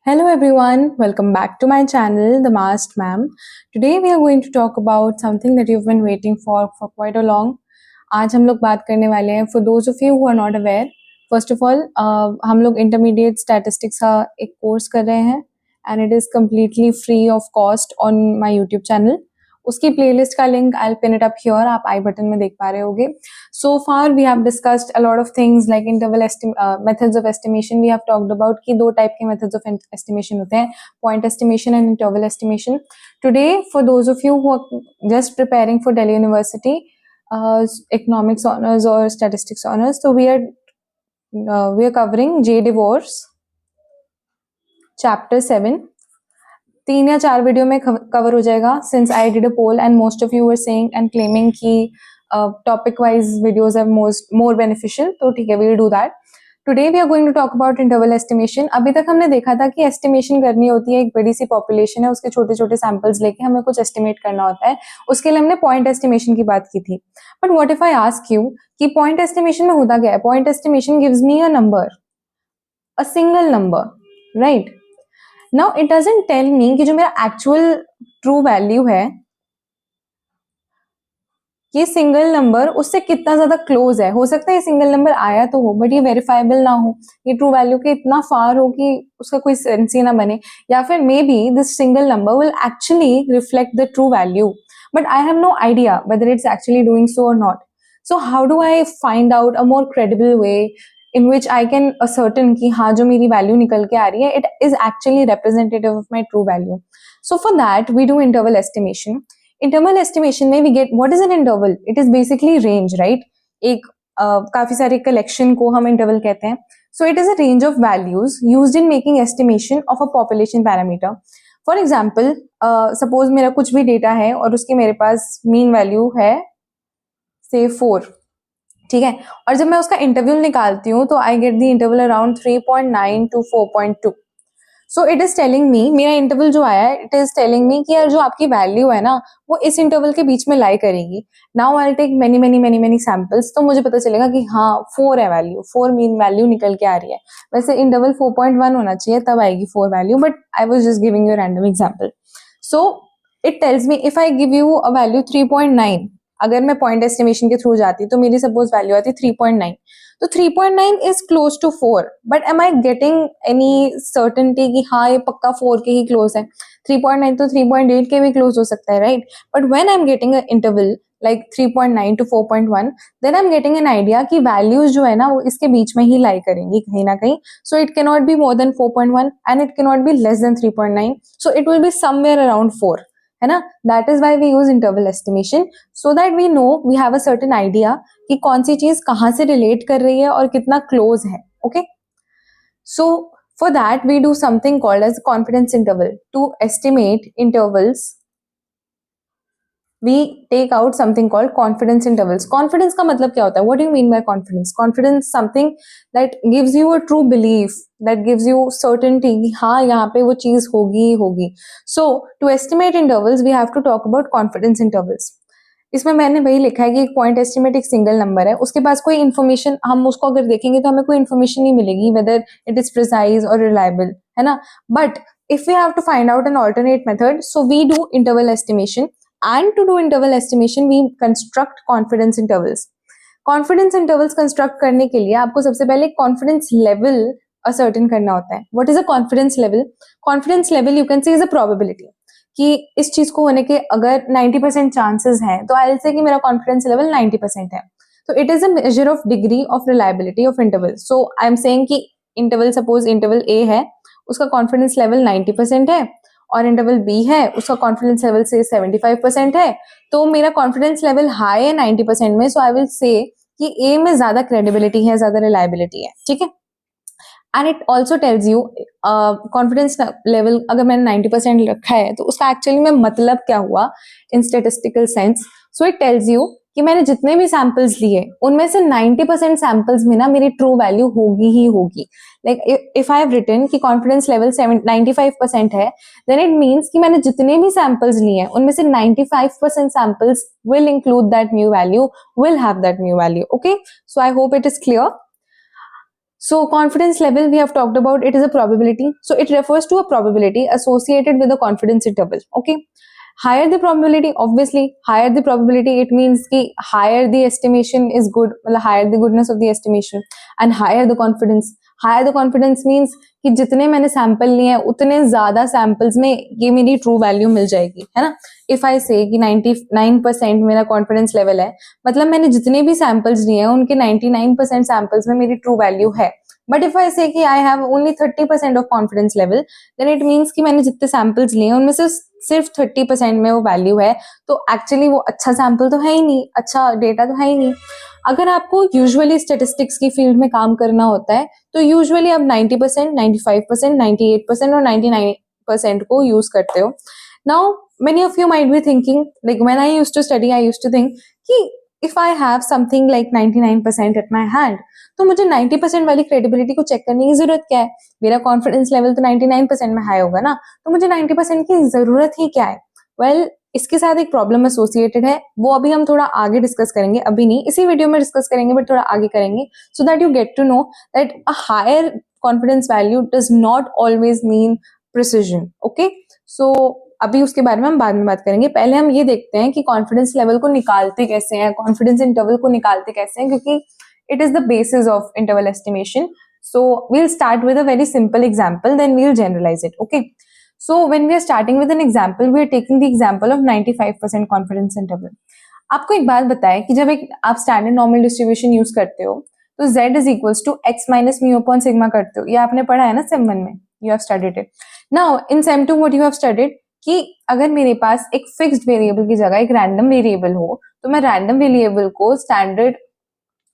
Hello everyone, welcome back to my channel, The Masked Ma'am. Today we are going to talk about something that you've been waiting for quite a long. आज हम लोग बात करने वाले हैं for those of you who are not aware. First of all, हम लोग intermediate statistics का एक कोर्स कर रहे हैं and it is completely free of cost on my YouTube channel. उसकी प्लेलिस्ट का link I pin it up here, आप आई बटन में देख पा रहे होगे. So far we have discussed a lot of things like interval methods of estimation. We have talked about कि दो टाइप के मेथड्स ऑफ एस्टिमेशन होते हैं, point estimation and interval estimation. Today for those of you who are just preparing for Delhi university economics honours और statistics honours, so we are covering J. DeVos chapter 7. 3 या 4 video में cover हो जाएगा since I did a poll and most of you were saying and claiming कि topic wise videos are more beneficial. तो ठीक है, we will do that. Today we are going to talk about interval estimation. अभी तक हमने देखा था कि एस्टिमेशन करनी होती है, एक बड़ी सी पॉपुलेशन है, उसके छोटे छोटे सैंपल्स लेके हमें कुछ एस्टिमेट करना होता है. उसके लिए हमने पॉइंट एस्टिमेशन की बात की थी. But what if I ask you कि पॉइंट एस्टिमेशन में होता क्या है? Point estimation gives me a number, a single number, right? Now it doesn't tell me कि जो मेरा एक्चुअल ट्रू वैल्यू है, ये सिंगल नंबर उससे कितना ज्यादा क्लोज है. हो सकता है ये सिंगल नंबर आया तो हो बट ये वेरीफाइबल ना हो, ये ट्रू वैल्यू के इतना फार हो कि उसका कोई सेंस ही ना बने, या फिर maybe this single number will actually reflect the true value but I have no idea whether it's actually doing so और not. So how do I find out a more credible way in which I can ascertain कि हाँ जो मेरी value निकल के आ रही है, it is actually representative of my true value. So for that we do interval estimation. Interval estimation में we get what is an interval? It is basically range, right? एक काफी सारे collection को हम interval कहते हैं. So it is a range of values used in making estimation of a population parameter. For example, suppose मेरा कुछ भी data है और उसकी मेरे पास mean value है say 4, ठीक है, और जब मैं उसका इंटरवल निकालती हूँ तो I get the interval around 3.9 to 4.2. So it is telling me, मेरा इंटरवल जो आया है, इट इज टेलिंग मी कि यार जो आपकी वैल्यू है ना वो इस इंटरवल के बीच में लाई करेगी. Now I take many many many many samples, तो मुझे पता चलेगा कि हाँ 4 है वैल्यू, 4 मीन वैल्यू निकल के आ रही है. वैसे इंटरवल 4.1 होना चाहिए तब आएगी 4 value, but I was just giving you random example. So it tells me if I give you a value 3.9, अगर मैं पॉइंट एस्टिमेशन के थ्रू जाती तो मेरी सपोज वैल्यू आती 3.9, तो 3.9 is close to 4, but am I getting any certainty कि हाँ ये पक्का 4 के ही क्लोज है? 3.9 तो 3.8 के भी क्लोज हो सकता है, right? But when I am getting a interval like 3.9 to 4.1, then I am getting an idea कि वैल्यूज जो है ना वो इसके बीच में ही लाई करेंगी कहीं ना कहीं. So it can not be more than 4.1 and it can not be less than 3.9, so it will be somewhere around 4, है ना? That is why we use interval estimation, so that we know, we have a certain idea कि कौन सी चीज कहाँ से relate कर रही है और कितना क्लोज है. Okay, so for that we do something called as confidence interval. To estimate intervals we take out something called confidence intervals. Confidence का मतलब क्या होता है? What do you mean by confidence? Confidence something that gives you a true belief, that gives you certainty कि हाँ यहाँ पे वो चीज होगी ही होगी. So to estimate intervals we have to talk about confidence intervals. इसमें मैंने वही लिखा है कि एक पॉइंट एस्टिमेट एक सिंगल नंबर है, उसके पास कोई इन्फॉर्मेशन, हम उसको अगर देखेंगे तो हमें कोई इन्फॉर्मेशन नहीं मिलेगी वेदर इट इज प्रिसाइज और रिलायबल, है ना? But if we have to find out an alternate method, so we do interval estimation. And to do interval estimation, we construct confidence intervals. Confidence intervals construct करने के लिए आपको सबसे पहले confidence level ascertain करना होता है. What is a confidence level? Confidence level you can say is a probability कि इस चीज को होने के अगर 90% चांसेस हैं तो I'll say कि मेरा confidence level 90% है. तो it is a measure of degree of reliability of interval. So I'm saying कि interval, suppose interval A है, उसका confidence level 90% है और इंटरवल बी है, उसका कॉन्फिडेंस लेवल से 75% है, तो मेरा कॉन्फिडेंस लेवल हाई है 90% में, सो आई विल से कि ए में ज्यादा क्रेडिबिलिटी है, ज्यादा रिलायबिलिटी है. ठीक है, and it also tells you confidence level अगर मैंने 90% रखा है तो उसका एक्चुअली में मतलब क्या हुआ in statistical sense. So it tells you कि मैंने जितने भी सैंपल्स लिए उनमें से 90% सैंपल्स में ना मेरी ट्रू वैल्यू होगी ही होगी. Like if I have written कि कॉन्फिडेंस लेवल 95% है, देन इट मीन्स कि मैंने जितने भी सैंपल्स लिए हैं उनमें से 95% samples will include that new value, will have that new value. Okay, so I hope it is clear. So confidence level we have talked about, it is a probability. So it refers to a probability associated with the confidence interval. Okay. Higher the probability, obviously higher the probability, it means ki higher the estimation is good, मतलब higher the goodness of the estimation, and higher the confidence. Higher the confidence means कि जितने मैंने sample लिए हैं उतने ज्यादा samples में ये मेरी ट्रू वैल्यू मिल जाएगी, है ना. इफ आई से कि 99% मेरा कॉन्फिडेंस लेवल है, मतलब मैंने जितने भी सैंपल्स लिए हैं उनके 99% सैंपल्स में मेरी ट्रू वैल्यू है. बट इफ आई से कि I have only 30% of confidence level, then it means कि मैंने जितने सैंपल्स लिए उनमें से सिर्फ 30% में वो वैल्यू है, तो एक्चुअली वो अच्छा सैंपल तो है ही नहीं, अच्छा डेटा तो है ही नहीं. अगर आपको यूजुअली स्टेटिस्टिक्स की फील्ड में काम करना होता है तो यूजुअली आप 90%, 95%, 98% और 99% को यूज करते हो. Now many of you might be thinking, like when I used to study, I used to think कि if I have something like 99% at my hand, तो मुझे 90% वाली क्रेडिबिलिटी को चेक करने की जरूरत क्या है? मेरा कॉन्फिडेंस लेवल तो 99% में हाई होगा ना, तो मुझे 90% की जरूरत ही क्या है? वेल, इसके साथ एक प्रॉब्लम एसोसिएटेड है, वो अभी हम थोड़ा आगे डिस्कस करेंगे, अभी नहीं, इसी वीडियो में डिस्कस करेंगे, बट थोड़ा आगे करेंगे, so that you get to know that a higher confidence value does not always mean precision. Okay, so अभी उसके बारे में हम बाद में बात करेंगे. पहले हम ये देखते हैं कि कॉन्फिडेंस लेवल को निकालते कैसे हैं, कॉन्फिडेंस इंटरवल को निकालते कैसे हैं, क्योंकि it is the basis of interval estimation. So we'll start with a very simple example, then we'll generalize it. Okay. So when we are starting with an example, we are taking the example of 95% confidence interval. आपको एक बात बताएं कि जब एक आप standard normal distribution use करते हो तो z is equals to x minus mu upon sigma करते हो. ये आपने पढ़ा है ना सेम 1 में, you have studied it. Now in same 2 what you have studied कि अगर मेरे पास एक फिक्स्ड वेरिएबल की जगह एक रैंडम वेरिएबल हो तो मैं रैंडम वेरिएबल को स्टैंडर्ड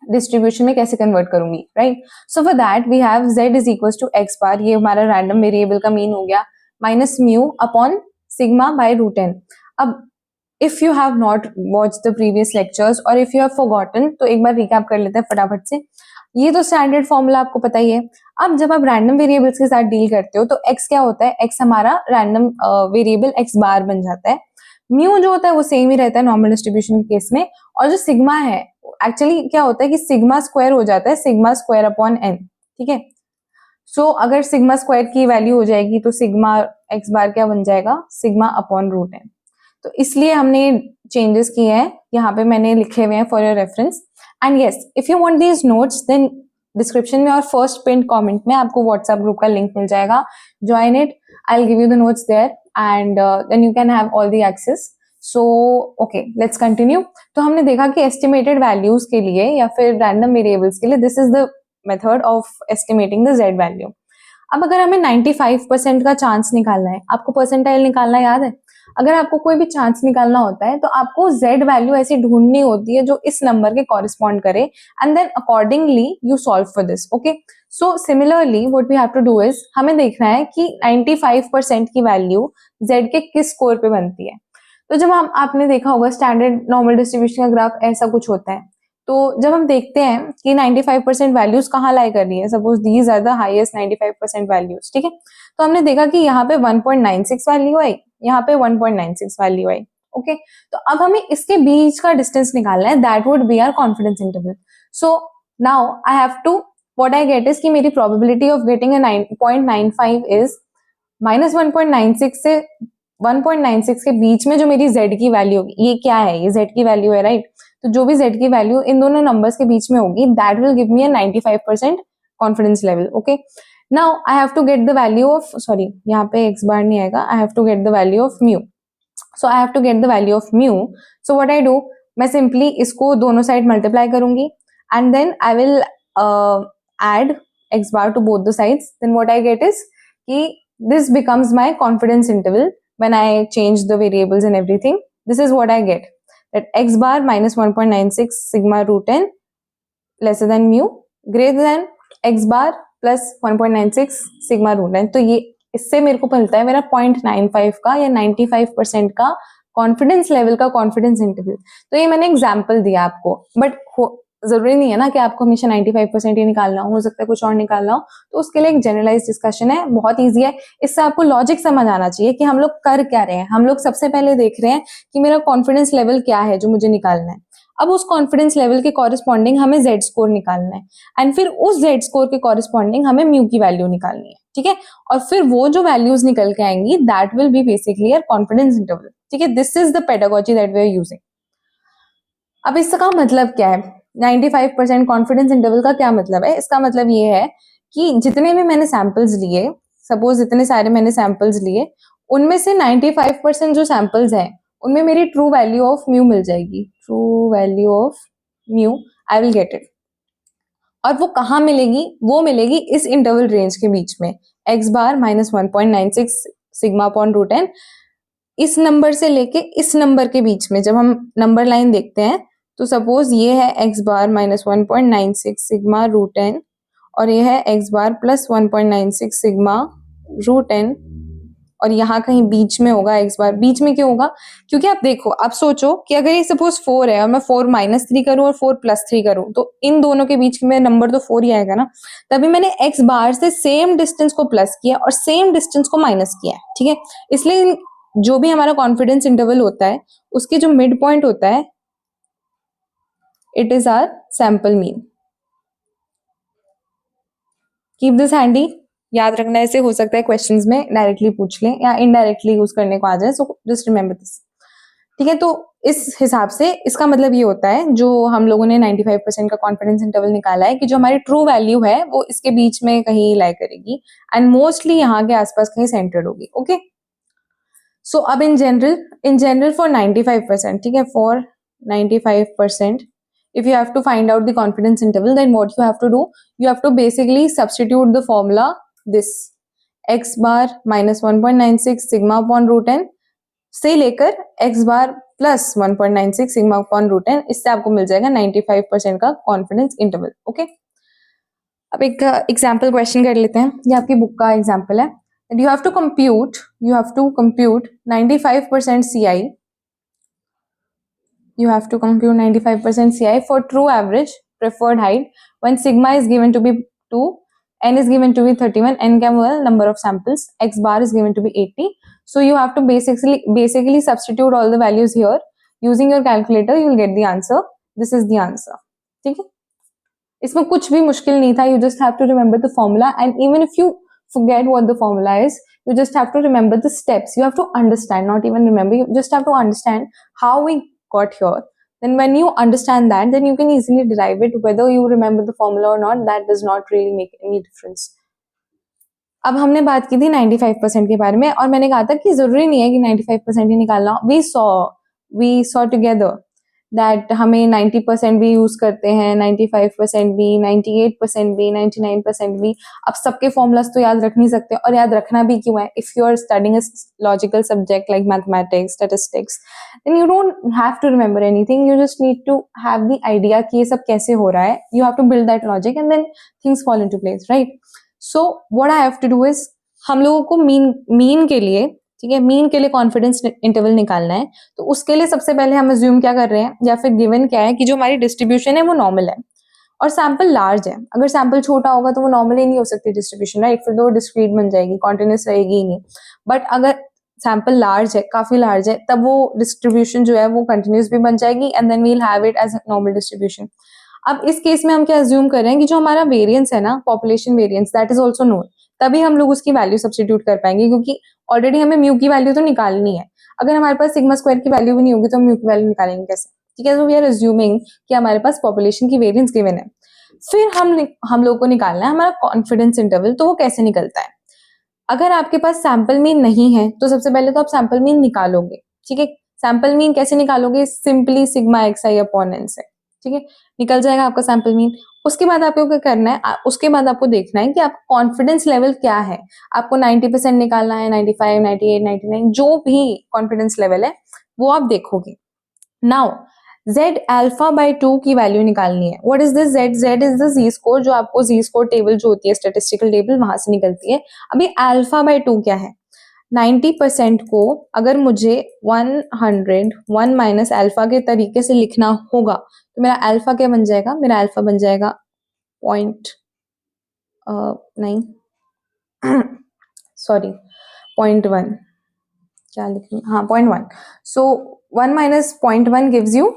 डिस्ट्रीब्यूशन में कैसे कन्वर्ट करूंगी, right. So for that we have z is equals to x bar, ये हमारा रैंडम वेरिएबल का मीन हो गया, minus mu upon sigma by root n. अब if you have not watch the previous lectures और if you have forgotten तो एक बार recap कर लेते हैं फटाफट से. ये तो स्टैंडर्ड फॉर्मूला आपको पता ही है. अब जब आप रैंडम वेरिएबल्स के साथ डील करते हो तो x क्या होता है, x हमारा रैंडम वेरिएबल x बार बन जाता है. म्यू जो होता है वो सेम ही रहता है नॉर्मल डिस्ट्रीब्यूशन के केस में, और जो सिग्मा है एक्चुअली क्या होता है कि सिग्मा स्क्वायर हो जाता है सिग्मा स्क्वायर अपॉन n. ठीक है. सो अगर सिग्मा स्क्वायर की वैल्यू हो जाएगी तो सिग्मा एक्स बार क्या बन जाएगा, सिग्मा अपॉन रूट n. तो इसलिए हमने चेंजेस किए हैं, यहाँ पे मैंने लिखे हुए हैं for your reference. And yes, if you want these notes then description में और फर्स्ट पिन कमेंट में आपको व्हाट्सएप ग्रुप का लिंक मिल जाएगा. Join it, I will give you the notes there and then you can have all the access. So okay, let's continue. तो हमने देखा कि एस्टिमेटेड वैल्यूज के लिए या फिर रैंडम वेरिएबल्स के लिए this is the method of estimating the z value. अब अगर हमें 95% का चांस निकालना है, आपको परसेंटाइल निकालना याद है, अगर आपको कोई भी चांस निकालना होता है तो आपको z वैल्यू ऐसी ढूंढनी होती है जो इस नंबर के कॉरिस्पॉन्ड करे and then accordingly you solve for this. Okay, so similarly what we have to do is हमें देखना है कि 95% की वैल्यू z के किस स्कोर पे बनती है. तो जब हम आपने देखा होगा स्टैंडर्ड नॉर्मल डिस्ट्रीब्यूशन का ग्राफ ऐसा कुछ होता है, तो जब हम देखते हैं कि 95% वैल्यूज कहाँ लाई कर रही है, suppose these are the highest 95% values. ठीक है, तो हमने देखा कि यहाँ पे 1.96 वैल्यू आई, यहाँ पे 1.96 वैल्यू आई. ओके, तो अब हमें इसके बीच का डिस्टेंस निकालना है, that would be our confidence interval. So now I have to, what I get is कि मेरी प्रोबेबिलिटी ऑफ गेटिंग अ 0.95 इज माइनस 1.96 से 1.96 के बीच में जो मेरी z की वैल्यू होगी, ये क्या है, ये z की वैल्यू है, राइट. तो जो भी z की वैल्यू इन दोनों नंबर्स के बीच में होगी that will give me a 95% confidence level. Okay, now I have to get the value of, sorry यहाँ पे x बार नहीं आएगा, I have to get the value of mu. So I have to get the value of mu. So what I do, मैं simply इसको दोनों side multiply करूंगी and then I will add x bar to both the sides. Then what I get is कि this becomes my confidence interval when I change the variables and everything. This is what I get, that x bar minus 1.96 sigma root n lesser than mu greater than x bar plus 1.96 sigma root n. तो ये इससे मेरे को मिलता है मेरा 0.95 का या 95% का कॉन्फिडेंस लेवल का कॉन्फिडेंस इंटरवल. तो ये मैंने एग्जाम्पल दिया आपको, बट जरूरी नहीं है ना कि आपको हमेशा 95% ही निकालना हो सकता है कुछ और निकालना हो. तो उसके लिए एक जनरलाइज डिस्कशन है, बहुत इजी है. इससे आपको लॉजिक समझ आना चाहिए कि हम लोग कर क्या रहे हैं. हम लोग सबसे पहले देख रहे हैं कि मेरा कॉन्फिडेंस लेवल क्या है जो मुझे निकालना है. अब उस कॉन्फिडेंस लेवल के कॉरिस्पॉन्डिंग हमें जेड स्कोर निकालना है एंड फिर उस जेड स्कोर के कॉरिस्पॉन्डिंग हमें म्यू की वैल्यू निकालनी है, ठीक है। और फिर वो जो वैल्यूज निकल के आएंगी that will be basically your confidence interval, ठीक है। This is the pedagogy that we are using. अब इसका मतलब क्या है, 95% कॉन्फिडेंस इंटरवल का क्या मतलब है? इसका मतलब ये है कि जितने भी मैंने सैंपल्स लिए, सपोज इतने सारे मैंने सैंपल्स लिए, उनमें से 95% जो सैंपल्स हैं उनमें मेरी ट्रू वैल्यू ऑफ म्यू मिल जाएगी, true value of mu I will get it. और वो कहाँ मिलेगी? वो मिलेगी इस इंटरवल रेंज के बीच में, x bar minus 1.96 sigma upon root n, इस नंबर से लेके इस नंबर के बीच में। जब हम नंबर लाइन देखते हैं तो सपोज ये है x bar minus 1.96 sigma root N और ये है x bar plus 1.96 sigma root N, और यहाँ कहीं बीच में होगा एक्स बार। बीच में क्यों होगा? क्योंकि आप देखो, आप सोचो कि अगर ये सपोज 4 है और मैं 4 माइनस 3 करूँ और 4 प्लस 3 करूँ तो इन दोनों के बीच में नंबर तो 4 ही आएगा ना। तभी मैंने एक्स बार से सेम डिस्टेंस को प्लस किया और सेम डिस्टेंस को माइनस किया है, ठीक है। इसलिए जो भी हमारा कॉन्फिडेंस इंटरवल होता है उसके जो मिड पॉइंट होता है it is our sample mean. Keep this handy, याद रखना। ऐसे हो सकता है क्वेश्चंस में डायरेक्टली पूछ लें या इनडायरेक्टली यूज करने को आ जाए, सो जस्ट रिमेंबर दिस, ठीक है। तो इस हिसाब से इसका मतलब ये होता है, जो हम लोगों ने 95% का कॉन्फिडेंस इंटरवल निकाला है, कि जो हमारी ट्रू वैल्यू है वो इसके बीच में कहीं लाई करेगी एंड मोस्टली यहाँ के आसपास कहीं सेंटर्ड होगी, ओके। सो अब इन जनरल फॉर 95%, ठीक है, for 95%, if you have to find out the confidence interval, then what you have to do, you have to basically substitute the formula this x bar minus 1.96 sigma upon root n से लेकर x bar plus 1.96 sigma upon root n, इससे आपको मिल जाएगा 95% का confidence interval, okay. अब एक example question कर लेते हैं, ये आपकी बुक का एग्जाम्पल है। you have to compute 95% CI, you have to compute 95% CI for true average preferred height when sigma is given to be 2, n is given to be 31, n का number of samples, x bar is given to be 80. So you have to basically substitute all the values here using your calculator, you will get the answer. This is the answer, ठीक है। इसमें कुछ भी मुश्किल नहीं था, you just have to remember the formula, and even if you forget what the formula is, you just have to remember the steps. You have to understand, not even remember, you just have to understand how we got here. Then when you understand that, then you can easily derive it. Whether you remember the formula or not, that does not really make any difference. अब हमने बात की थी 95% के बारे में, और मैंने कहा था कि जरूरी नहीं है कि 95% ही निकालना। we saw together that हमें 90% भी यूज करते हैं, 95% भी, 98% भी, 99% भी। अब सबके फॉर्मूलाज तो याद रख नहीं सकते, और याद रखना भी क्यों है? If you are studying a logical subject like mathematics, statistics, then you don't have to remember anything, you just need to have the idea कि ये सब कैसे हो रहा है। You have to build that logic and then things fall into place, right. So what I have to do is, हम लोगों को मीन के लिए, ठीक है, मीन के लिए कॉन्फिडेंस इंटरवल निकालना है। तो उसके लिए सबसे पहले हम अज्यूम क्या कर रहे हैं, या फिर गिवन क्या है, कि जो हमारी डिस्ट्रीब्यूशन है वो नॉर्मल है और सैंपल लार्ज है। अगर सैंपल छोटा होगा तो वो नॉर्मल ही नहीं हो सकती डिस्ट्रीब्यूशन, राइट। फिर तो वो डिस्क्रीट बन जाएगी, कॉन्टिन्यूस रहेगी ही नहीं। बट अगर सैंपल लार्ज है, काफी लार्ज है, तब वो डिस्ट्रीब्यूशन जो है वो कंटिन्यूस भी बन जाएगी and then we will have it as normal distribution. अब इस केस में हम क्या अज्यूम कर रहे हैं कि जो हमारा वेरिएंस है ना, population variance, that is also known. तभी हम लोग उसकी वैल्यू सब्स्टिट्यूट कर पाएंगे, क्योंकि ऑलरेडी हमें म्यू की वैल्यू तो निकालनी है। अगर हमारे पास सिग्मा स्क्वायर की वैल्यू भी नहीं होगी तो हम म्यू की वैल्यू निकालेंगे कैसे, ठीक है। तो वी आर अज्यूमिंग कि हमारे पास पॉपुलेशन की वेरिएंस गिवन है। फिर हम लोग को निकालना है हमारा कॉन्फिडेंस इंटरवल। तो वो कैसे निकलता है? अगर आपके पास सैंपल मीन नहीं है तो सबसे पहले तो आप सैंपल मीन निकालोगे, ठीक है। सैंपल मीन कैसे निकालोगे? सिंपली सिग्मा एक्स आई अपॉन एन से, ठीक है, निकल जाएगा आपका सैंपल मीन। उसके बाद आपको क्या करना है, उसके बाद आपको देखना है कि आपका कॉन्फिडेंस लेवल क्या है। आपको 90% निकालना है, 95, 98, 99, जो भी कॉन्फिडेंस लेवल है वो आप देखोगे। नाउ z अल्फा बाई 2 की वैल्यू निकालनी है। What is this z? z is the z score, जो आपको z स्कोर टेबल जो होती है, स्टैटिस्टिकल टेबल, वहां से निकलती है। अभी अल्फा बाई 2 क्या है? 90% को अगर मुझे 101 माइनस अल्फा के तरीके से लिखना होगा तो मेरा अल्फा क्या बन जाएगा? मेरा अल्फा बन जाएगा 0.9 सॉरी 0.1, क्या लिखूं, हाँ 0.1। सो 1 minus 0.1 gives you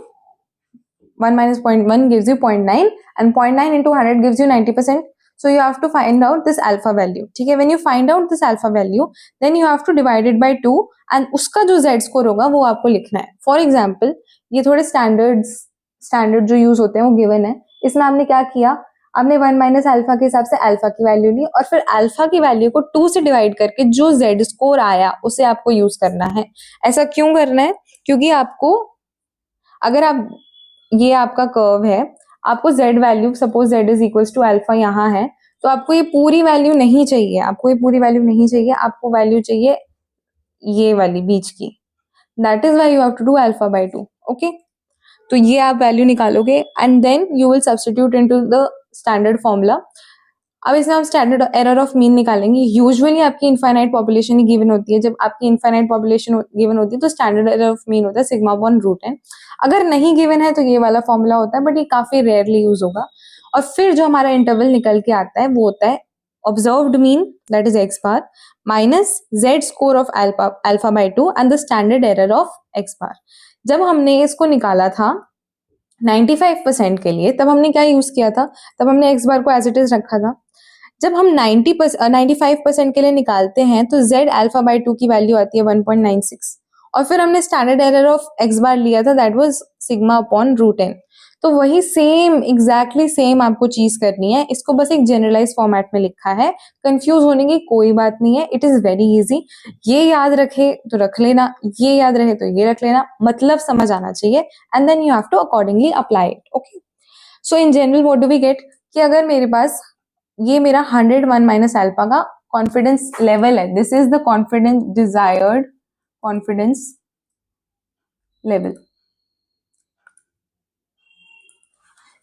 1 minus 0.1 gives you 0.9 and 0.9 into 100 gives you 90%. So you have to find out this alpha value. ठीक है, when you find out this alpha value, then you have to divide it by 2 and उसका जो z score होगा वो आपको लिखना है. For example, ये थोड़े standard जो यूज होते हैं वो given है. इसमें आपने क्या किया, आपने 1 माइनस अल्फा के हिसाब से अल्फा की वैल्यू ली और फिर अल्फा की वैल्यू को 2 से डिवाइड करके जो z स्कोर आया उसे आपको यूज करना है. ऐसा क्यों करना है, क्योंकि आपको अगर आप ये आपका कर्व है, आपको z value suppose z is equals to alpha यहाँ है, तो आपको ये पूरी वैल्यू नहीं चाहिए, आपको वैल्यू चाहिए ये वाली बीच की. That is why you have to do alpha by 2. Okay, तो ये आप वैल्यू निकालोगे and then you will substitute into the standard formula. अब इसमें हम स्टैंडर्ड एरर ऑफ मीन निकालेंगे. यूजुअली आपकी इनफाइनाइट पॉपुलेशन ही गिवन होती है. जब आपकी इनफाइनाइट पॉपुलेशन गिवन होती है तो स्टैंडर्ड एरर ऑफ मीन होता है सिग्मा अपॉन रूट n. अगर नहीं गिवन है तो ये वाला फॉर्मूला होता है, बट ये काफी रेयरली यूज होगा. और फिर जो हमारा इंटरवल निकल के आता है वो होता है observed mean, that is x bar, minus z score of alpha by 2 and the standard error of x बार. जब हमने इसको निकाला था 95% के लिए, तब हमने क्या यूज किया था, तब हमने x बार को एज इट इज रखा था. जब हम 95% के लिए निकालते हैं तो z अल्फा बाय 2 की वैल्यू आती है 1.96 और फिर हमने standard error of x bar लिया था, that was sigma upon root n. तो वही सेम एग्जैक्टली सेम आपको चीज करनी है. इसको बस एक जनरलाइज फॉर्मेट में लिखा है, कंफ्यूज होने की कोई बात नहीं है. It is very easy. ये याद रखे तो रख लेना, ये याद रहे तो ये रख लेना, मतलब समझ आना चाहिए and then you have to accordingly apply it. Okay, so in general what do we get कि अगर मेरे पास ये मेरा 101 माइनस अल्फा का कॉन्फिडेंस लेवल है, this is the confidence desired confidence level.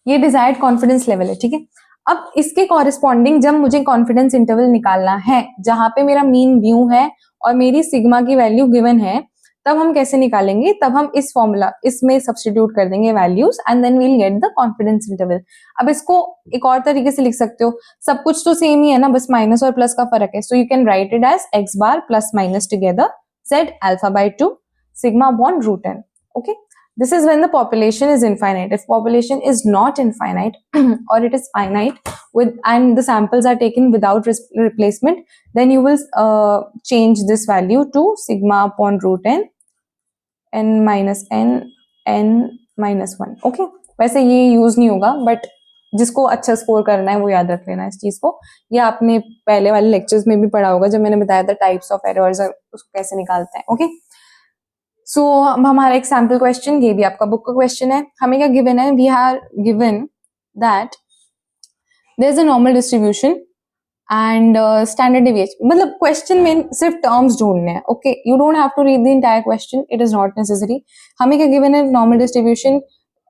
ये डिजायर्ड कॉन्फिडेंस लेवल है. ठीक है, अब इसके कॉरेस्पॉन्डिंग जब मुझे कॉन्फिडेंस इंटरवल निकालना है जहां पे मेरा मीन म्यू है और मेरी सिग्मा की वैल्यू गिवन है, तब हम कैसे निकालेंगे, तब हम इस फॉर्मूला इसमें सब्स्टिट्यूट कर देंगे values and then we'll get the confidence interval. अब इसको एक और तरीके से लिख सकते हो, सब कुछ तो सेम ही है ना, बस माइनस और प्लस का फर्क है. So you can write it as x bar plus minus together z alpha by 2 sigma upon root n. Okay, this is when the population is infinite. If population is not infinite or it is finite with and the samples are taken without replacement, then you will change this value to sigma upon root n minus n minus 1. Okay, वैसे ये use नहीं होगा, but जिसको अच्छा score करना है वो याद रख लेना इस चीज को. ये आपने पहले वाले लेक्चर्स में भी पढ़ा होगा जब मैंने बताया था टाइप्स ऑफ एरर्स उसको कैसे निकालते हैं. ओके, सो हमारा एक सैम्पल क्वेश्चन, ये भी आपका बुक का क्वेश्चन है. हमें क्या गिवन है, we are given that there is a normal distribution and standard deviation. मतलब क्वेश्चन में सिर्फ टर्म्स ढूंढने हैं. Okay, you don't have to read the entire question, it is not necessary. हमें क्या गिवन है, नॉर्मल डिस्ट्रीब्यूशन,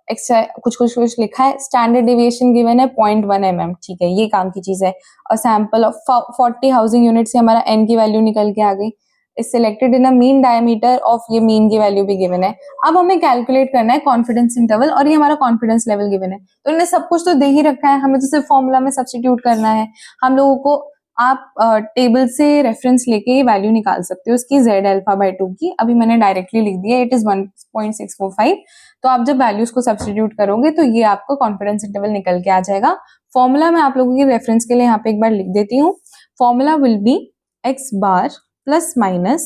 कुछ लिखा है, स्टैंडर्ड डेविएशन गिवन है 0.1 mm. ठीक है, ये काम की चीज है. और सैंपल ऑफ 40 हाउसिंग यूनिट से हमारा n की वैल्यू निकल के आ गई. Is selected in a mean diameter of, ये मीन की वैल्यू भी गिवन है. अब हमें कैलकुलेट करना है कॉन्फिडेंस इंटरवल और ये हमारा कॉन्फिडेंस लेवल गिवन है. तो इन्हें सब कुछ तो दे ही रखा है, हमें तो सिर्फ फॉर्मूला में सब्स्टिट्यूट करना है. हम लोगों को आप टेबल से रेफरेंस लेके ये वैल्यू निकाल सकते हो उसकी z अल्फा बाय 2 की. अभी मैंने डायरेक्टली लिख दिया, इट इज 1.645. तो आप जब वैल्यूज को सब्स्टिट्यूट करोगे तो ये आपको कॉन्फिडेंस इंटरवल निकल के आ जाएगा. फॉर्मूला मैं आप लोगों की रेफरेंस के लिए यहाँ पे एक बार लिख देती हूँ. Formula will be x bar plus minus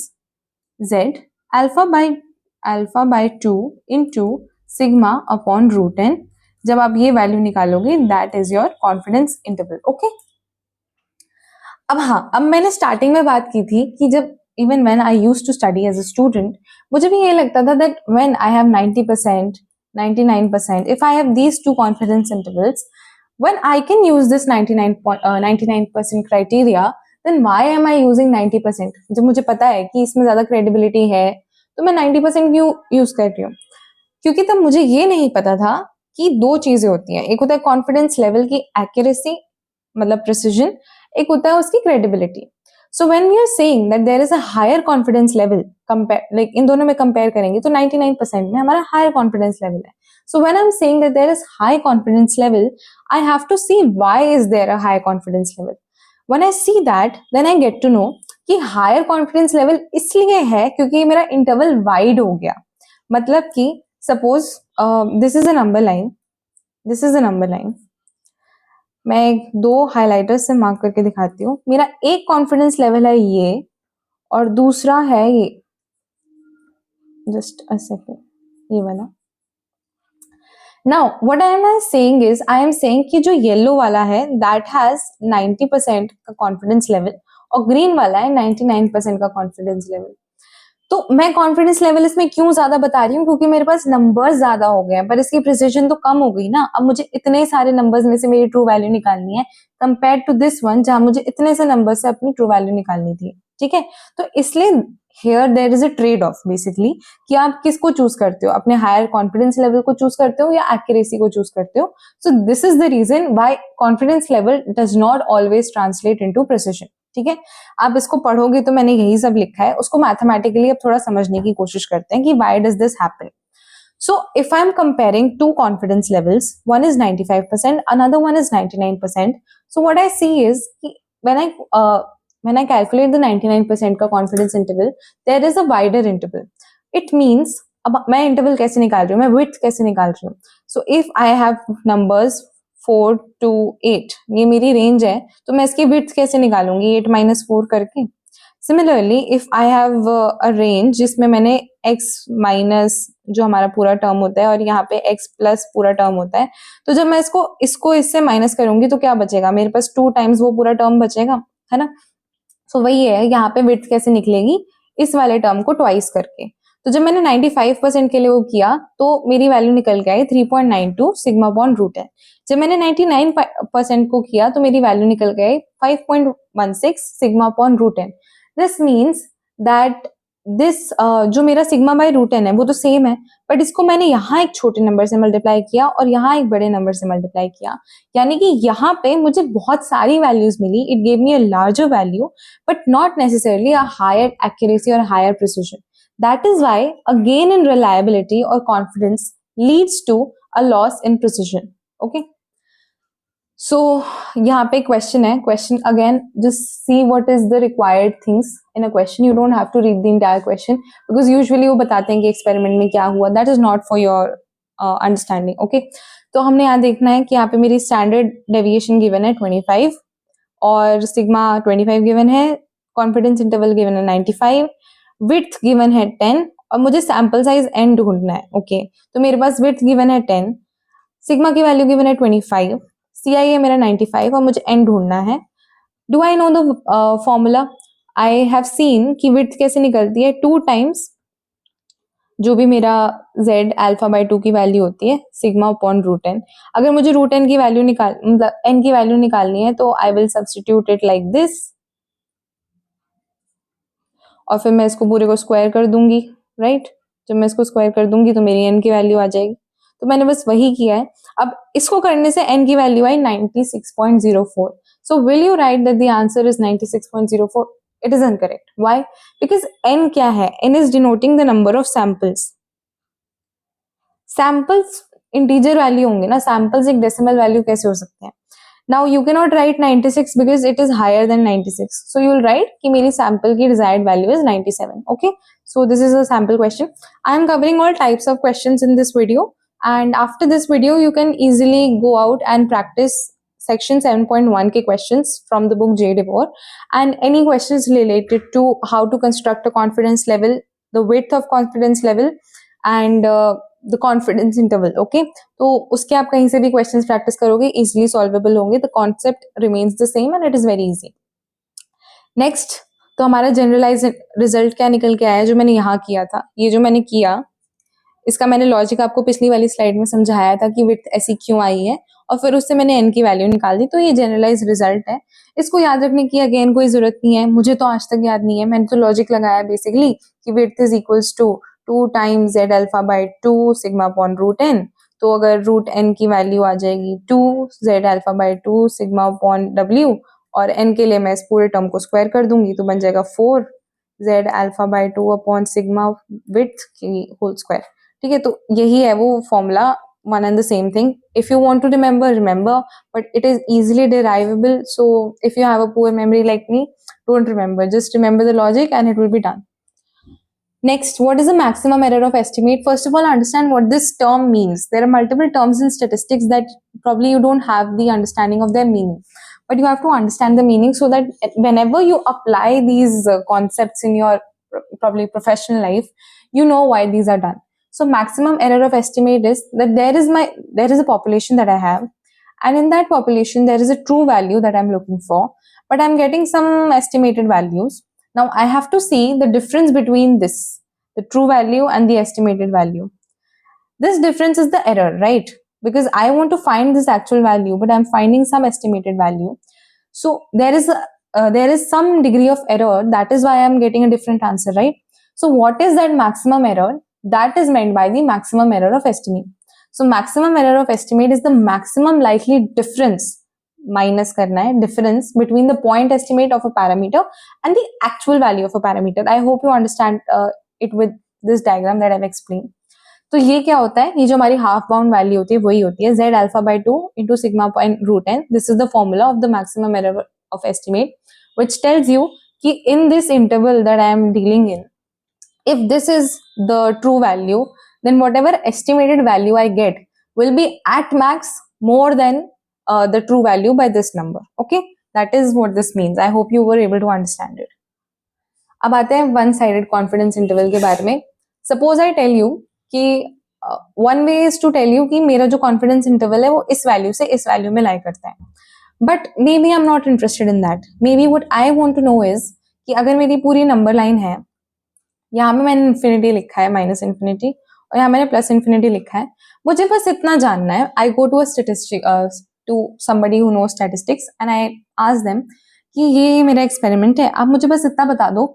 z alpha by 2 into sigma upon root n. जब आप ये वैल्यू निकालोगे that is your confidence interval. Okay, अब हाँ, अब मैंने स्टार्टिंग में बात की थी कि जब even when I used to study as a student, मुझे भी ये लगता था that when I have 90%, 99%, if I have these two confidence intervals, when I can use this 99% criteria, then why am I using 90%? जब मुझे पता है कि इसमें ज्यादा क्रेडिबिलिटी है तो मैं 90% क्यों यूज कर रही हूँ? क्योंकि तब मुझे ये नहीं पता था कि दो चीजें होती हैं. एक होता है कॉन्फिडेंस लेवल की एक्यूरेसी, मतलब प्रिसिजन, एक होता है उसकी credibility. So when we are saying that there is a higher confidence level, compare like in दोनों में कंपेयर करेंगे तो 99% में हमारा हायर कॉन्फिडेंस लेवल है. So when I am saying that there is high confidence level, I have to see why is there a high confidence level. When I see that, then I get to know कि higher confidence level इसलिए है क्योंकि मेरा interval wide हो गया. मतलब कि suppose this is a number line, this is a number line, मैं 2 हाइलाइटर्स से मार्क करके दिखाती हूँ। मेरा एक कॉन्फिडेंस लेवल है ये और दूसरा है ये, जस्ट अ सेकेंड, ये वाला। Now what I am saying is, I am saying कि जो येलो वाला है दैट हैज 90% का कॉन्फिडेंस लेवल और ग्रीन वाला है 99% का कॉन्फिडेंस लेवल। तो मैं कॉन्फिडेंस लेवल इसमें क्यों ज्यादा बता रही हूँ, क्योंकि मेरे पास नंबर्स ज्यादा हो गए हैं पर इसकी प्रिसिजन तो कम हो गई ना। अब मुझे इतने सारे नंबर्स में से मेरी ट्रू वैल्यू निकालनी है कंपेयर टू दिस वन जहां मुझे इतने से नंबर से अपनी ट्रू वैल्यू निकालनी थी, ठीक है। तो इसलिए here there is a trade off basically कि आप किसको चूज करते हो, अपने हायर कॉन्फिडेंस लेवल को चूज करते हो या एक्यूरेसी को चूज करते हो। So this is the reason why confidence level does not always translate into precision, ठीक है। आप इसको पढ़ोगे तो मैंने यही सब लिखा है, उसको मैथमेटिकली अब थोड़ा समझने की कोशिश करते हैं कि why does this happen. So if I'm comparing two confidence levels, one is 95%, another one is 99%. So what I see is when I calculate the 99% का confidence interval, there is a wider interval. It means अब मैं interval कैसे निकाल रही हूँ, मैं width कैसे निकाल रही हूँ। So if I have numbers 4 to 8, ये मेरी रेंज है, तो मैं इसकी width कैसे निकालूंगी, 8 minus 4 करके। Similarly if I have a range जिसमें मैंने x माइनस जो हमारा पूरा टर्म होता है और यहाँ पे x प्लस पूरा टर्म होता है, तो जब मैं इसको इससे माइनस करूंगी तो क्या बचेगा, मेरे पास 2 टाइम्स वो पूरा टर्म बचेगा, है ना। सो वही है, यहाँ पे विड्थ कैसे निकलेगी, इस वाले टर्म को ट्वाइस करके। तो जब मैंने 95% के लिए वो किया तो मेरी वैल्यू निकल के आई 3.92 सिग्मा अपॉन रूट है। जब मैंने 99% को किया तो मेरी वैल्यू निकल के आई 5.16 सिग्मा अपॉन रूट है। दिस मीन्स दैट दिस जो मेरा सिग्मा बाय रूट एन है वो तो सेम है, बट इसको मैंने यहाँ एक छोटे नंबर से मल्टीप्लाई किया और यहाँ एक बड़े नंबर से मल्टीप्लाई किया, यानी कि यहाँ पे मुझे बहुत सारी वैल्यूज मिली। It gave me a larger value but not necessarily a higher accuracy और higher precision. That is why a gain in reliability और confidence leads to a loss in precision. Okay, so यहाँ पे question है, question again just see what is the required things in a question. You don't have to read the entire question because usually वो बताते हैं कि experiment में क्या हुआ, that is not for your understanding. Okay, तो हमने यहाँ देखना है कि यहाँ पे मेरी स्टैंडर्ड डेविएशन गिवन है 25 और सिग्मा 25 गिवन है, कॉन्फिडेंस इंटरवल गिवन है 95, विड्थ गिवन है 10 और मुझे सैंपल साइज n ढूंढना है। ओके, तो मेरे पास विड्थ गिवन है 10, सिग्मा की वैल्यू गिवन है 25, CI है मेरा 95 और मुझे n ढूंढना है। Do I know the formula? I have seen कि विड्थ कैसे निकलती है, 2 टाइम्स जो भी मेरा z अल्फा बाय 2 की वैल्यू होती है सिग्मा अपॉन रूट n। अगर मुझे रूट n की वैल्यू मतलब n की वैल्यू निकालनी है तो I will substitute it like this और फिर मैं इसको पूरे को स्क्वायर कर दूंगी, राइट। जब मैं इसको स्क्वायर कर दूंगी तो मेरी n की वैल्यू आ जाएगी। तो मैंने बस वही किया है। अब इसको करने से n की value I 96.04। So will you right that the answer is 96.04? It is incorrect. Why? Because n क्या है, n is denoting the number of samples. Samples integer value होंगे ना, सैंपल्स एक डेसिमल वैल्यू कैसे हो सकते हैं। Now you cannot write 96 because it is higher than 96. So you will write कि मेरी sample की desired value is 97. Okay. So this is a sample question. I am covering all types of questions in this video. And after this video, you can easily go out and practice section 7.1 के questions from the book J. DeVore. And any questions related to how to construct a confidence level, the width of confidence level, and the confidence interval. Okay, तो उसके आप कहीं से भी questions practice करोगे easily solvable होंगे। The concept remains the same and it is very easy. Next, तो हमारा जनरलाइज रिजल्ट क्या निकल के आया जो मैंने यहाँ किया था, ये जो मैंने किया इसका मैंने लॉजिक आपको पिछली वाली स्लाइड में समझाया था कि विड्थ ऐसी क्यों आई है और फिर उससे मैंने n की वैल्यू निकाल दी। तो ये जनरलाइज रिजल्ट है, इसको याद रखने की अगेन कोई जरूरत नहीं है, मुझे तो आज तक याद नहीं है। मैंने तो लॉजिक लगाया बेसिकली कि width is equals to 2 times z alpha by 2 sigma upon root n। तो अगर रूट n की वैल्यू आ जाएगी 2 z alpha by 2 sigma upon w और n के लिए मैं इस पूरे टर्म को स्क्वायर कर दूंगी तो बन जाएगा 4 z alpha by 2 upon sigma width की होल स्क्वायर। ठीक है, तो यही है वो formula, one and the same thing. If you want to remember, but it is easily derivable. So if you have a poor memory like me, don't remember, just remember the logic and it will be done. Next, what is the maximum error of estimate? First of all, understand what this term means. There are multiple terms in statistics that probably you don't have the understanding of their meaning, but you have to understand the meaning so that whenever you apply these concepts in your probably professional life, you know why these are done. So maximum error of estimate is that there is a population that I have, and in that population there is a true value that I'm looking for, but I'm getting some estimated values. Now I have to see the difference between this, the true value and the estimated value. This difference is the error, right? Because I want to find this actual value, but I'm finding some estimated value. So there is some degree of error. That is why I'm getting a different answer, right? So what is that maximum error? That is meant by the maximum error of estimate. So maximum error of estimate is the maximum likely difference, minus करना है difference between the point estimate of a parameter and the actual value of a parameter. I hope you understand it with this diagram that I've explained. तो ये क्या होता है, ये जो हमारी हाफ बाउंड वैल्यू होती है वही होती है z alpha by 2 into sigma point root n. This is the formula of the maximum error of estimate, which tells you कि in this interval that I am dealing in, if this is the true value, then whatever estimated value I get will be at max more than the true value by this number. Okay, that is what this means. I hope you were able to understand it. अब आते हैं one sided confidence interval के बारे में. Suppose I tell you कि one way is to tell you कि मेरा जो कॉन्फिडेंस इंटरवल है वो इस वैल्यू से इस वैल्यू में लाई करता है, but maybe I am not interested in that. Maybe what I want to know is कि अगर मेरी पूरी नंबर लाइन है, यहाँ पे मैंने इन्फिनिटी लिखा है, माइनस इन्फिनिटी, और यहाँ मैंने प्लस इन्फिनिटी लिखा है, मुझे बस इतना जानना है. I go to a statistic to somebody who know statistics and I ask them कि ये मेरा एक्सपेरिमेंट है, आप मुझे बस इतना बता दो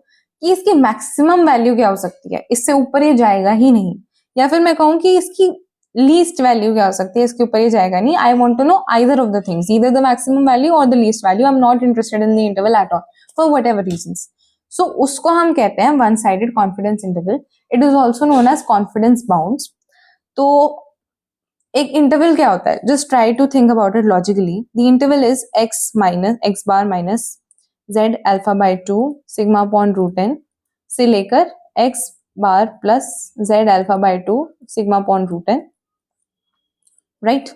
कि इसकी मैक्सिमम वैल्यू क्या हो सकती है, इससे ऊपर ये जाएगा ही नहीं, या फिर मैं कहूँ कि इसकी लीस्ट वैल्यू क्या हो सकती है, इसके ऊपर ये जाएगा नहीं. I want to know either of the things, either the maximum value or the least value. I'm not interested in the interval at all for whatever reasons. So उसको हम कहते हैं one sided confidence interval. It is also known as confidence bounds. तो एक interval क्या होता है, just try to think about it logically. The interval is x bar minus z alpha by 2 sigma upon root n से लेकर x bar plus z alpha by 2 sigma upon root n, right?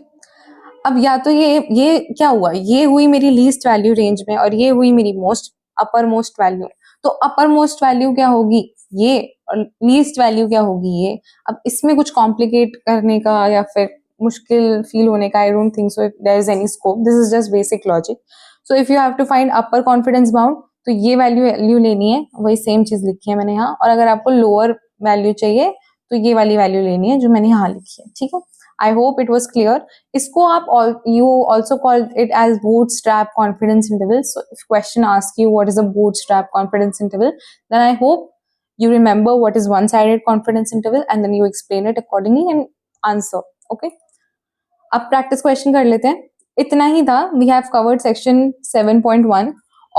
अब या तो ये क्या हुआ, ये हुई मेरी लीस्ट वैल्यू रेंज में और ये हुई मेरी मोस्ट अपर मोस्ट वैल्यू. तो अपर मोस्ट वैल्यू क्या होगी ये, और लीस्ट वैल्यू क्या होगी ये. अब इसमें कुछ कॉम्प्लिकेट करने का या फिर मुश्किल फील होने का I don't think so if there is any scope. This is just basic logic. So if you have to find upper confidence bound, तो ये वैल्यू लेनी है, वही सेम चीज लिखी है मैंने यहाँ. और अगर आपको लोअर वैल्यू चाहिए तो ये वाली वैल्यू लेनी है जो मैंने यहाँ लिखी है, ठीक है? I hope it was clear. इसको आप you also called it as bootstrap confidence interval. So if question asks you what is a bootstrap confidence interval, then I hope you remember what is one-sided confidence interval and then you explain it accordingly and answer. Okay? अब practice question कर लेते हैं. इतना ही था. We have covered section 7.1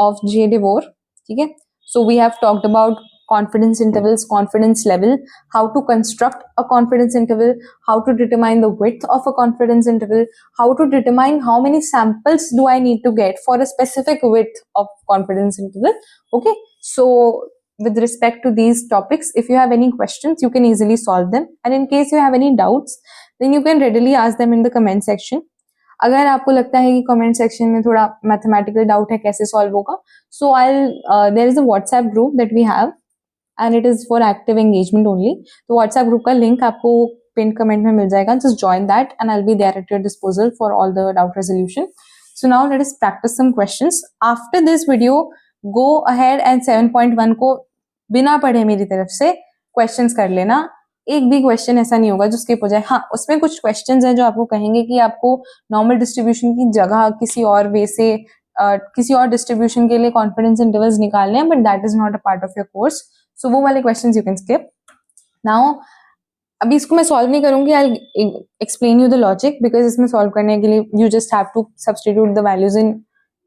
of J. DeVore. ठीक है? So we have talked about confidence intervals, confidence level, how to construct a confidence interval, how to determine the width of a confidence interval, how to determine how many samples do I need to get for a specific width of confidence interval. Okay, so with respect to these topics, if you have any questions, you can easily solve them, and in case you have any doubts, then you can readily ask them in the comment section. अगर आपको लगता है कि comment section में थोड़ा mathematical doubt है कैसे solve होगा, so I there is a WhatsApp group that we have and it is for active engagement only. तो व्हाट्सएप ग्रुप का लिंक आपको पिन कमेंट में मिल जाएगा. Just join that and I will be there at your disposal for all the doubt resolution. So now let us practice some questions. After this video go ahead and 7.1 को बिना पढ़े मेरी तरफ से questions कर लेना. एक भी क्वेश्चन ऐसा नहीं होगा जो स्किप हो जाए. हाँ, उसमें कुछ क्वेश्चंस हैं जो आपको कहेंगे कि आपको नॉर्मल डिस्ट्रीब्यूशन की जगह किसी और वे से किसी और डिस्ट्रीब्यूशन के लिए कॉन्फिडेंस इंटरवल्स निकालने हैं, but that is not a part of your course. So वो वाले questions you can skip. Now अभी इसको मैं सॉल्व नहीं करूंगी. I explain you the logic because इसमें सॉल्व करने के लिए you just have to substitute the values in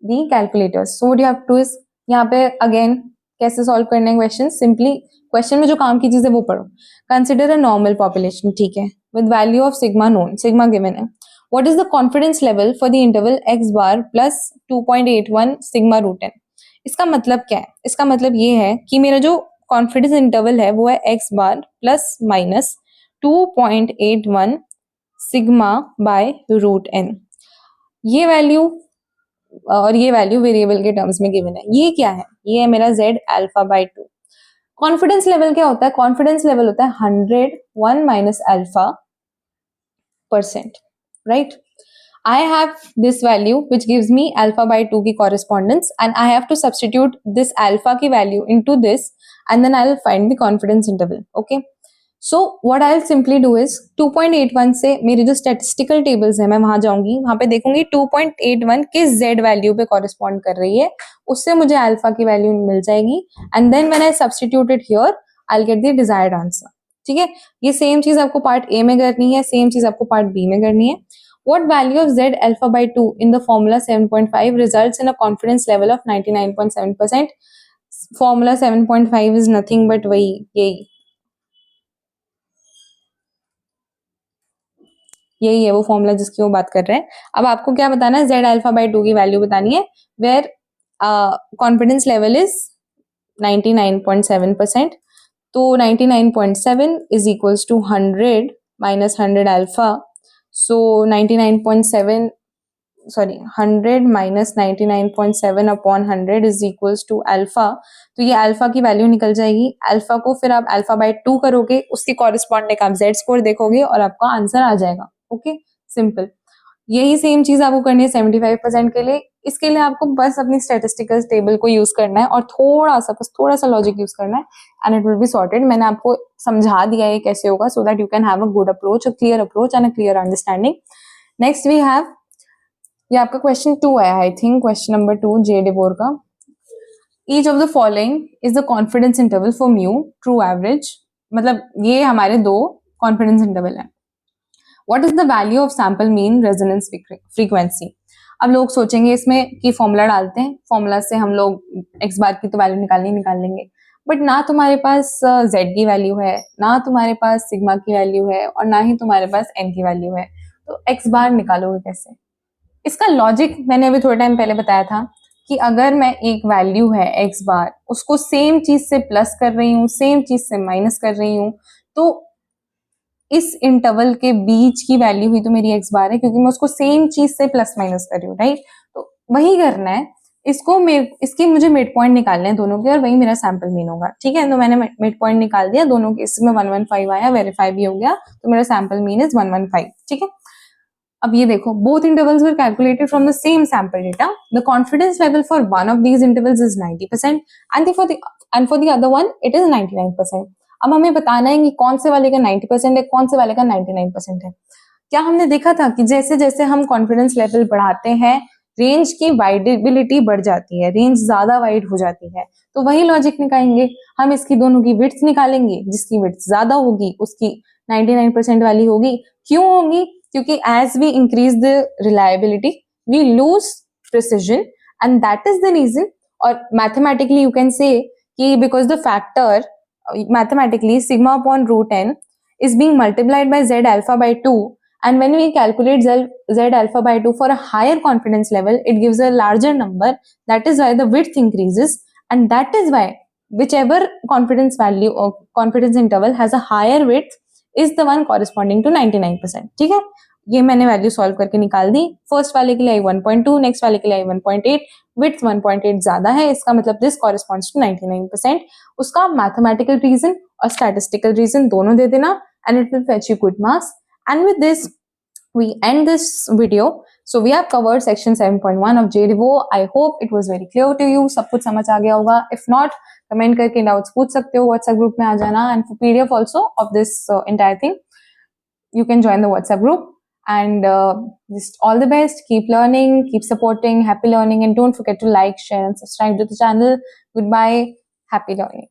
the calculators. So what you have to is, यहाँ पे अगेन कैसे सॉल्व करने हैं क्वेश्चन. सिंपली क्वेश्चन में जो काम की चीज है वो पढ़ो. कंसिडर अ नॉर्मल पॉपुलेशन, ठीक है, with value of sigma known, sigma given है. What is the confidence level for the interval x bar plus 2.81 sigma root n. इसका मतलब क्या है? इसका मतलब ये है कि मेरा जो कॉन्फिडेंस इंटरवल है वो है x bar plus minus 2.81 sigma by root n. ये वैल्यू और ये वैल्यू वेरिएबल के टर्म्स में गिवन है। ये क्या है? ये है मेरा z alpha by 2। Confidence level क्या होता है? कॉन्फिडेंस लेवल होता है 100 minus alpha percent, right? I have this value which gives me alpha by 2 की correspondence and I have to substitute this alpha की value into this and then I'll find the confidence interval. Okay. So what I'll simply do is 2.81 से मेरी जो statistical tables है मैं वहां जाऊंगी, वहां पे देखूंगी 2.81 किस z value पे correspond कर रही है, उससे मुझे alpha की value मिल जाएगी and then when I substitute it here I'll get the desired answer. ठीक है, ये सेम चीज आपको पार्ट ए में करनी है, सेम चीज आपको पार्ट बी में करनी है। What value of z alpha by 2 in the formula 7.5 results in a confidence level of 99.7%? Formula 7.5 is nothing but यही है वो फॉर्मूला जिसकी वो बात कर रहे हैं। अब आपको क्या बताना है? z alpha by 2 की वैल्यू बतानी है वेयर कॉन्फिडेंस लेवल इज 99.7%। तो 99.7 is equals to 100 minus 100 alpha. So 100 minus 99.7 upon 100 is equals to alpha. तो ये अल्फा की वैल्यू निकल जाएगी। अल्फा को फिर आप अल्फा बाय 2 करोगे, उसकी कॉरेस्पॉन्डिंग आप z स्कोर देखोगे और आपका आंसर आ जाएगा। Okay, simple. यही सेम चीज आपको करनी है 75% के लिए। इसके लिए आपको बस अपनी स्टैटिस्टिकल टेबल को यूज करना है और थोड़ा सा लॉजिक यूज करना है and it will be sorted. मैंने आपको समझा दिया है कैसे होगा so that you can have a good approach, a clear approach and a clear understanding. Next we have, ये आपका क्वेश्चन 2 है I think, question number 2 J Devore का। Each of the following is the confidence interval for mu true average. मतलब ये हमारे दो confidence interval है। What is the value of sample mean resonance frequency? अब लोग सोचेंगे इसमें कि फॉर्मूला डालते हैं, फॉर्मूला से हम लोग एक्स बार की तो वैल्यू निकाल लेंगे, बट ना तुम्हारे पास z की वैल्यू है, ना तुम्हारे पास सिग्मा की वैल्यू है और ना ही तुम्हारे पास n की वैल्यू है, तो एक्स बार निकालोगे कैसे? इसका लॉजिक मैंने अभी थोड़ा टाइम पहले बताया था कि अगर मैं एक वैल्यू है एक्स बार, उसको सेम चीज से प्लस कर रही हूँ, सेम चीज से माइनस कर रही हूँ, तो इस इंटरवल के बीच की वैल्यू हुई तो मेरी एक्स बार है, क्योंकि मैं उसको सेम चीज से प्लस माइनस कर रही हूँ, राइट? तो वही करना है इसको, इसकी मुझे मिड पॉइंट निकालने हैं दोनों के और वही मेरा सैंपल मीन होगा। ठीक है, तो मैंने मिड पॉइंट निकाल दिया दोनों के, इसमें 115 आया, वेरीफाई भी हो गया, तो मेरा सैंपल मीन इज 115। ठीक है, अब ये देखो, both intervals were calculated from the same sample data. The confidence level for one of these intervals is 90% and for the other one it is 99%। अब हमें बताना है कि कौन से वाले का 90% है, कौन से वाले का 99% है। क्या हमने देखा था कि जैसे जैसे हम कॉन्फिडेंस लेवल बढ़ाते हैं, रेंज की वाइडेबिलिटी बढ़ जाती है, रेंज ज्यादा वाइड हो जाती है। तो वही लॉजिक निकालेंगे हम, इसकी दोनों की विड्थ निकालेंगे, जिसकी विड्थ ज्यादा होगी उसकी 99% वाली होगी। क्यों होगी? क्योंकि as we increase the reliability we lose precision and that is the reason. और मैथमेटिकली यू कैन से कि because the factor mathematically sigma upon root n is being multiplied by z alpha by 2, and when we calculate z alpha by 2 for a higher confidence level it gives a larger number. That is why the width increases, and that is why whichever confidence value or confidence interval has a higher width is the one corresponding to 99%. ठीक है, ये मैंने value solve करके निकाल दी। First वाले के लिए आई 1.2, next वाले के लिए आई 1.8, विड्थ 1.8 ज्यादा है, इसका मतलब दिस कॉरेस्पॉन्ड्स टू 99%। उसका मैथमेटिकल रीजन और स्टैटिस्टिकल रीजन दोनों दे देना and it will fetch you good marks. And with this we end this video. So we have covered section 7.1 of JDVO. I hope it was very clear to you. सब कुछ समझ आ गया होगा। If not, comment करके doubts पूछ सकते हो, WhatsApp group में आ जाना, and for PDF also of this entire thing you can join the WhatsApp group. And just all the best, keep learning, keep supporting, happy learning, and don't forget to like, share and subscribe to the channel. Goodbye, happy learning.